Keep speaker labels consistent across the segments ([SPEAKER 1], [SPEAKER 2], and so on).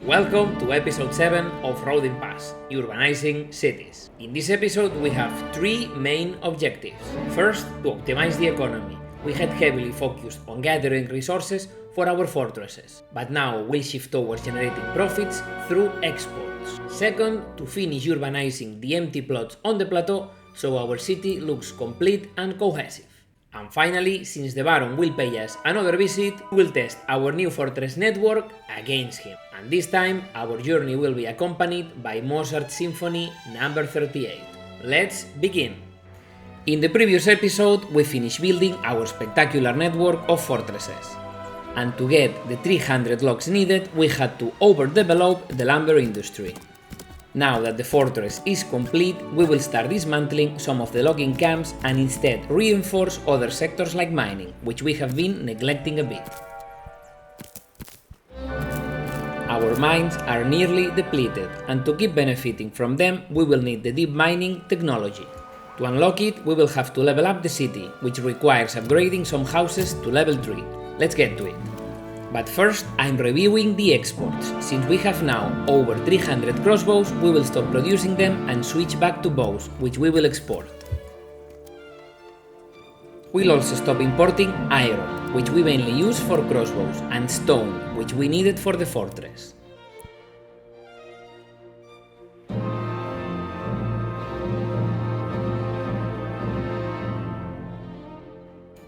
[SPEAKER 1] Welcome to episode 7 of Rodin Pass, Urbanizing Cities. In this episode we have 3 main objectives. First, to optimize the economy. We had heavily focused on gathering resources for our fortresses, but now we'll shift towards generating profits through exports. Second, to finish urbanizing the empty plots on the plateau so our city looks complete and cohesive. And finally, since the Baron will pay us another visit, we'll test our new fortress network against him. And this time, our journey will be accompanied by Mozart's Symphony No. 38. Let's begin! In the previous episode, we finished building our spectacular network of fortresses. And to get the 300 logs needed, we had to overdevelop the lumber industry. Now that the fortress is complete, we will start dismantling some of the logging camps and instead reinforce other sectors like mining, which we have been neglecting a bit. Our mines are nearly depleted, and to keep benefiting from them, we will need the deep mining technology. To unlock it, we will have to level up the city, which requires upgrading some houses to level 3. Let's get to it. But first, I'm reviewing the exports. Since we have now over 300 crossbows, we will stop producing them and switch back to bows, which we will export. We'll also stop importing iron, which we mainly use for crossbows, and stone, which we needed for the fortress.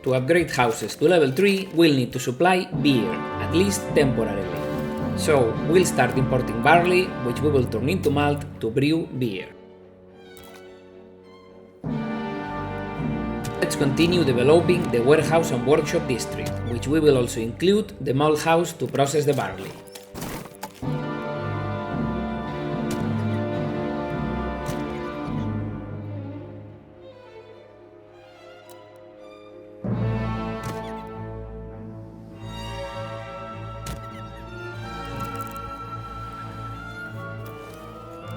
[SPEAKER 1] To upgrade houses to level 3, we'll need to supply beer, at least temporarily. So, we'll start importing barley, which we will turn into malt to brew beer. Let's continue developing the warehouse and workshop district, which we will also include the malt house to process the barley.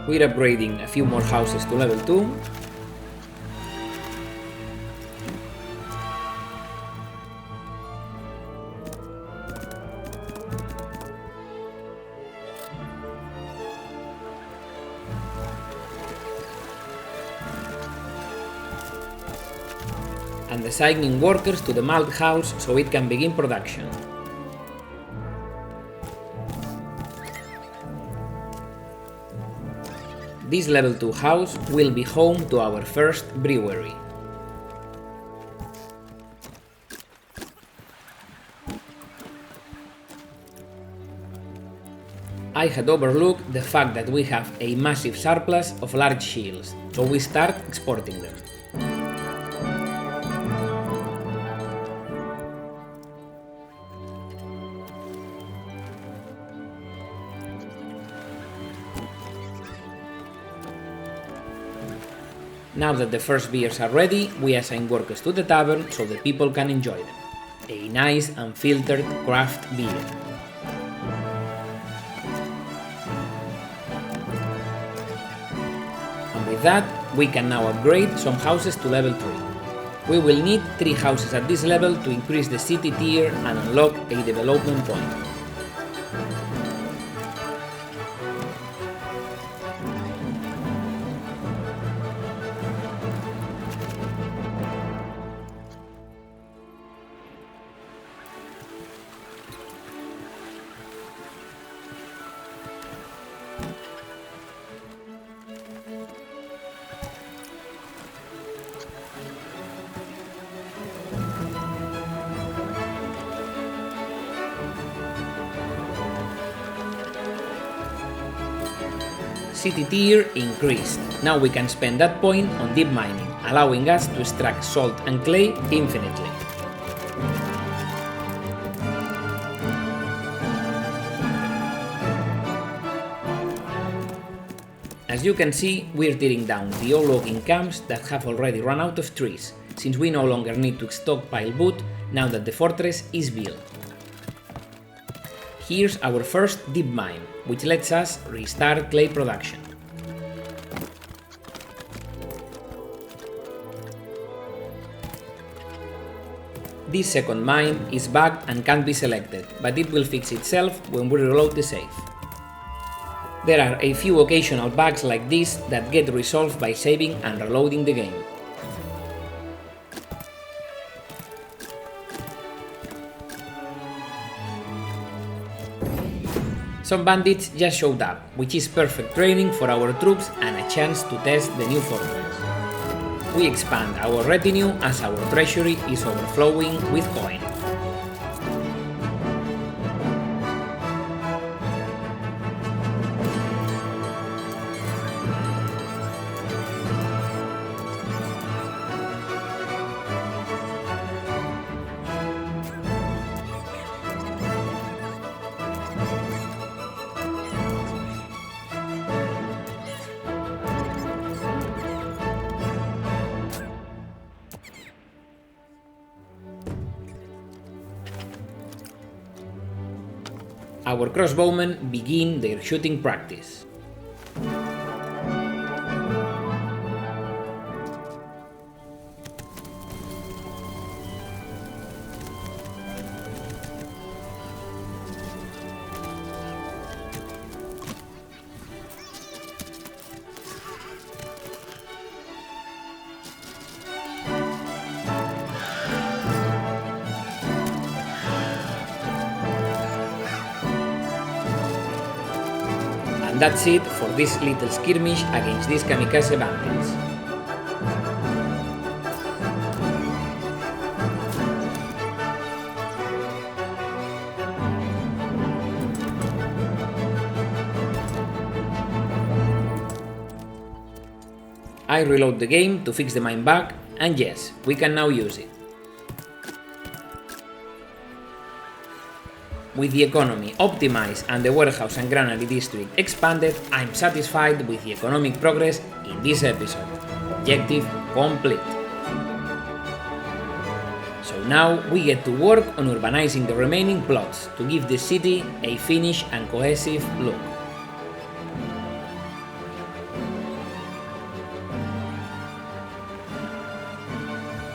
[SPEAKER 1] We're upgrading a few more houses to level 2. And assigning workers to the malt house so it can begin production. This level 2 house will be home to our first brewery. I had overlooked the fact that we have a massive surplus of large shields, so we start exporting them. Now that the first beers are ready, we assign workers to the tavern so the people can enjoy them. A nice unfiltered craft beer. And with that, we can now upgrade some houses to level 3. We will need 3 houses at this level to increase the city tier and unlock a development point. City tier increased. Now we can spend that point on deep mining, allowing us to extract salt and clay infinitely. As you can see, we're tearing down the old logging camps that have already run out of trees, since we no longer need to stockpile wood now that the fortress is built. Here's our first deep mine, which lets us restart clay production. This second mine is bugged and can't be selected, but it will fix itself when we reload the save. There are a few occasional bugs like this that get resolved by saving and reloading the game. Some bandits just showed up, which is perfect training for our troops and a chance to test the new fortress. We expand our retinue as our treasury is overflowing with coin. Our crossbowmen begin their shooting practice. And that's it for this little skirmish against these kamikaze bandits. I reload the game to fix the mine bug, and yes, we can now use it. With the economy optimized and the warehouse and granary district expanded, I'm satisfied with the economic progress in this episode. Objective complete. So now we get to work on urbanizing the remaining plots to give the city a finished and cohesive look.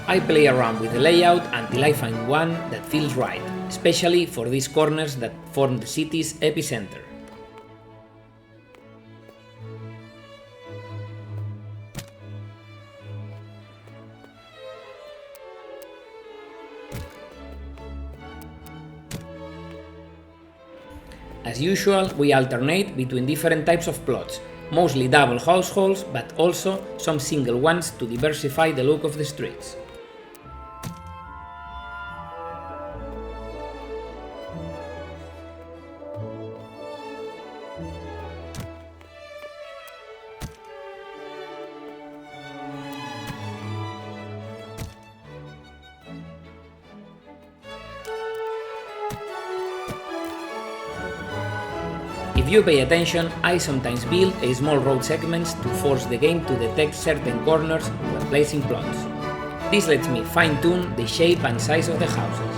[SPEAKER 1] I play around with the layout until I find one that feels right, especially for these corners that form the city's epicenter. As usual, we alternate between different types of plots, mostly double households, but also some single ones to diversify the look of the streets. If you pay attention, I sometimes build a small road segments to force the game to detect certain corners when placing plots. This lets me fine-tune the shape and size of the houses.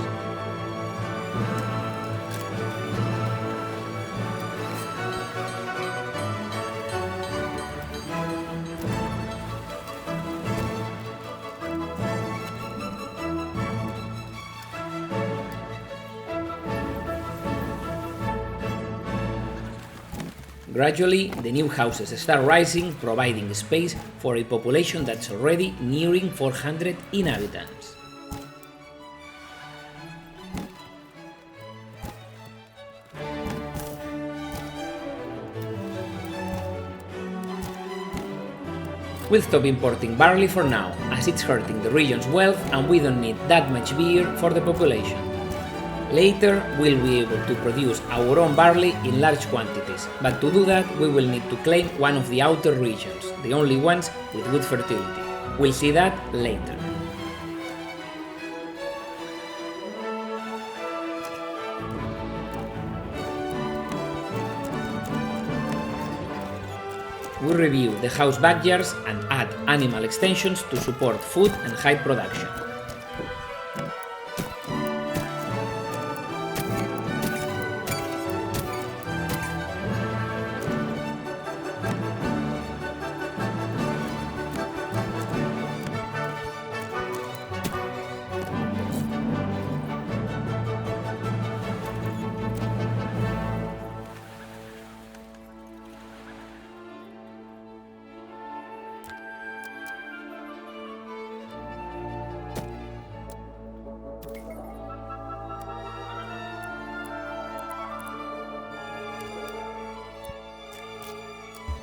[SPEAKER 1] Gradually, the new houses start rising, providing space for a population that's already nearing 400 inhabitants. We'll stop importing barley for now, as it's hurting the region's wealth and we don't need that much beer for the population. Later, we'll be able to produce our own barley in large quantities, but to do that we will need to claim one of the outer regions, the only ones with good fertility. We'll see that later. We review the house backyards and add animal extensions to support food and hide production.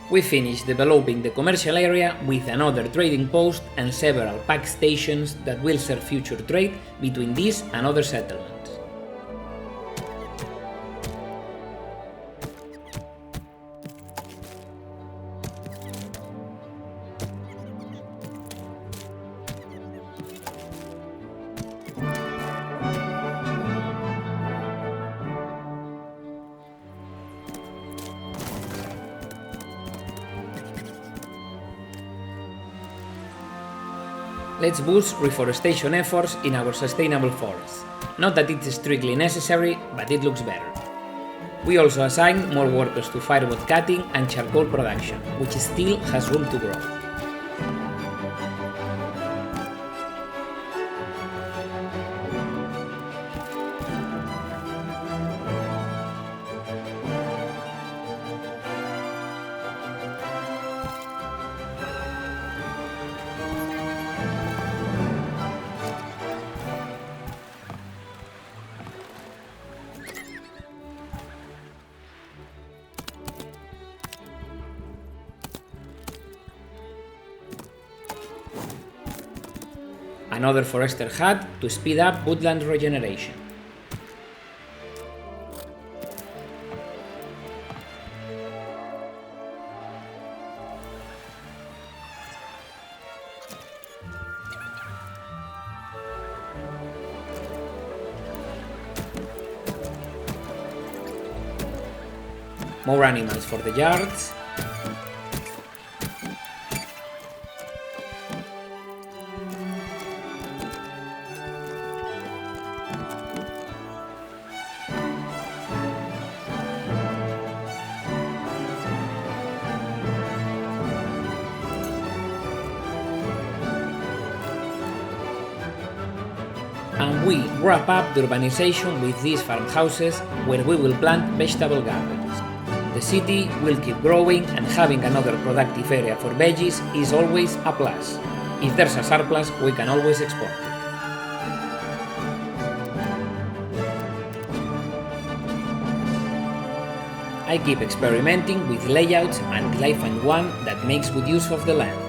[SPEAKER 1] We finished developing the commercial area with another trading post and several pack stations that will serve future trade between these and other settlements. Let's boost reforestation efforts in our sustainable forests. Not that it's strictly necessary, but it looks better. We also assigned more workers to firewood cutting and charcoal production, which still has room to grow. Another forester hut to speed up woodland regeneration. More animals for the yards. And we wrap up the urbanization with these farmhouses where we will plant vegetable gardens. The city will keep growing, and having another productive area for veggies is always a plus. If there's a surplus, we can always export it. I keep experimenting with layouts until I find one that makes good use of the land.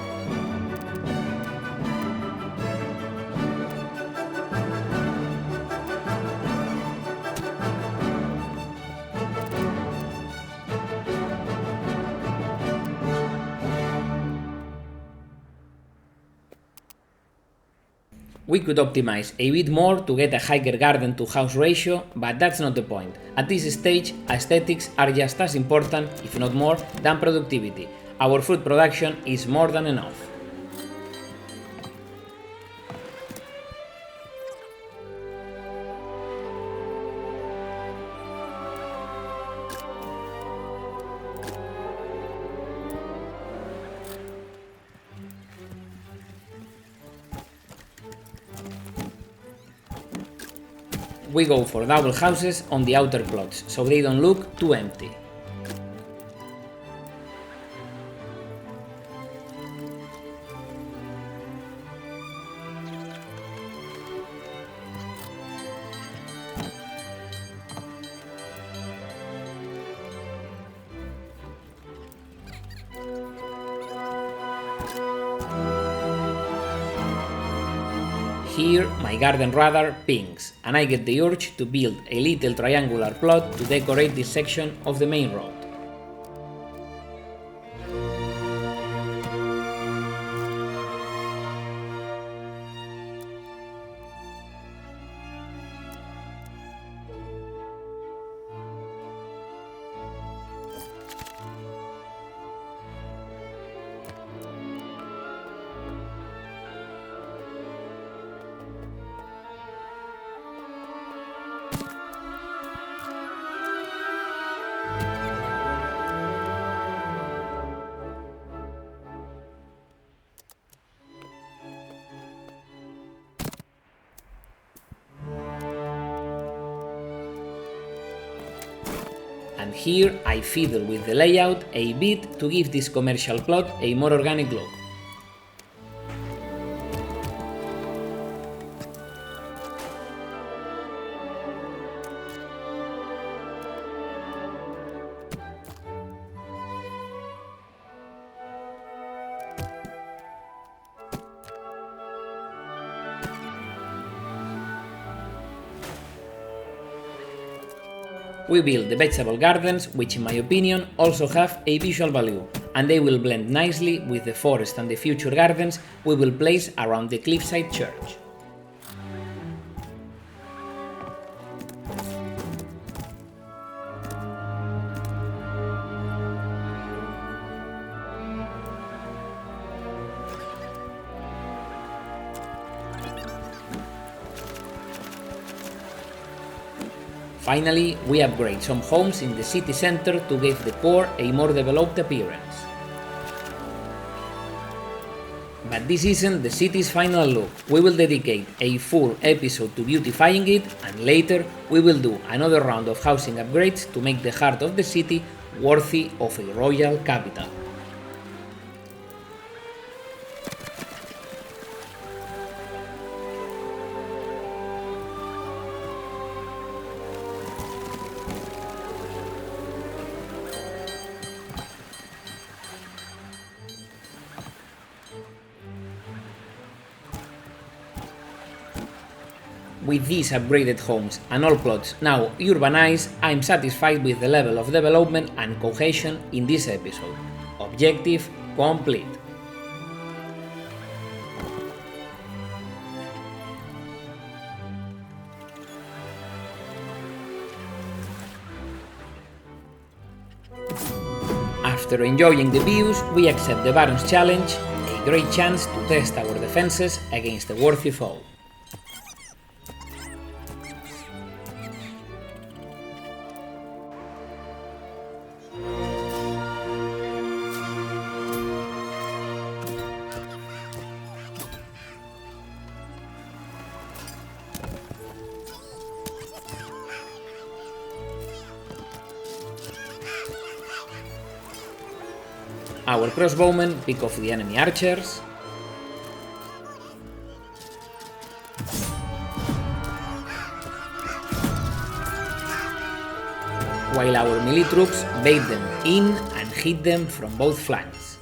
[SPEAKER 1] We could optimize a bit more to get a higher garden to house ratio, but that's not the point. At this stage, aesthetics are just as important, if not more, than productivity. Our food production is more than enough. We go for double houses on the outer plots, so they don't look too empty. Here my garden radar pings, and I get the urge to build a little triangular plot to decorate this section of the main road. And here I fiddle with the layout a bit to give this commercial plot a more organic look. We built the vegetable gardens, which in my opinion also have a visual value, and they will blend nicely with the forest and the future gardens we will place around the cliffside church. Finally, we upgrade some homes in the city center to give the core a more developed appearance. But this isn't the city's final look. We will dedicate a full episode to beautifying it, and later we will do another round of housing upgrades to make the heart of the city worthy of a royal capital. With these upgraded homes and all plots now urbanized, I'm satisfied with the level of development and cohesion in this episode. Objective complete. After enjoying the views, we accept the Baron's challenge, a great chance to test our defenses against a worthy foe. Our crossbowmen pick off the enemy archers, while our melee troops bait them in and hit them from both flanks.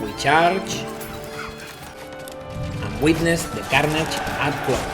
[SPEAKER 1] We charge and witness the carnage up close.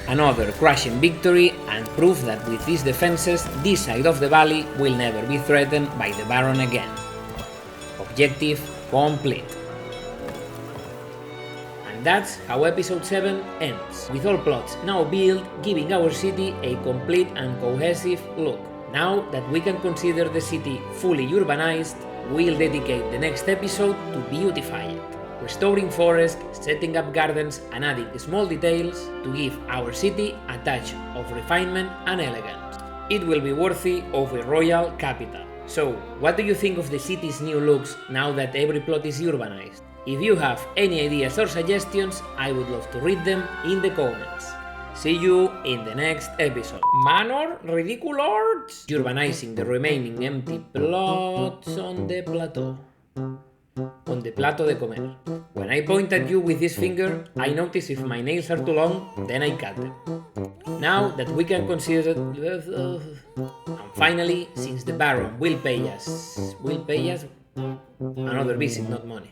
[SPEAKER 1] Another crushing victory and proof that with these defenses, this side of the valley will never be threatened by the Baron again. Objective complete. And that's how episode 7 ends, with all plots now built, giving our city a complete and cohesive look. Now that we can consider the city fully urbanized, we'll dedicate the next episode to beautify it, restoring forests, setting up gardens and adding small details to give our city a touch of refinement and elegance. It will be worthy of a royal capital. So, what do you think of the city's new looks now that every plot is urbanized? If you have any ideas or suggestions, I would love to read them in the comments. See you in the next episode. Manor ridiculous! Urbanizing the remaining empty plots on the plateau. On the plato de comer. When I point at you with this finger, I notice if my nails are too long, then I cut them. Now that we can consider... And finally, since the Baron will pay us another visit, not money.